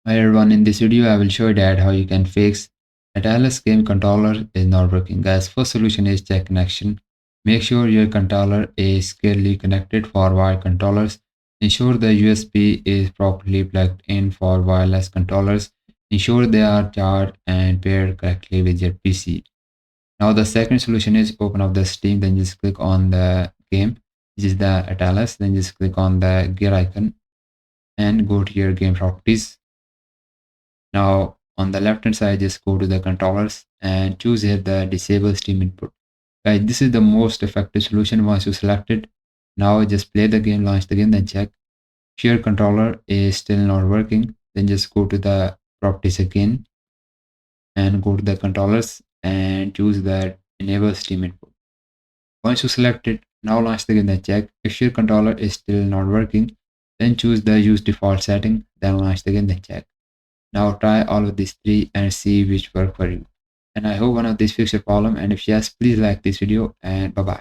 Hi everyone, in this video I will show you that how you can fix ATLYSS game controller is not working. Guys, first solution is check connection. Make sure your controller is securely connected for wired controllers. Ensure the USB is properly plugged in for wireless controllers. Ensure they are charged and paired correctly with your PC. Now the second solution is open up the Steam, then just click on the game, which is the ATLYSS, then just click on the gear icon and go to your game properties. Now on the left hand side, just go to the controllers and choose here the disable Steam input. Guys, this is the most effective solution. Once you select it, now just play the game, launch the game, then check. If your controller is still not working, then just go to the properties again and go to the controllers and choose the enable Steam input. Once you select it, now launch the game, then check. If your controller is still not working, then choose the use default setting, then launch the game, then check. Now try all of these three and see which work for you. And I hope one of these fixed your problem. And if yes, please like this video and bye bye.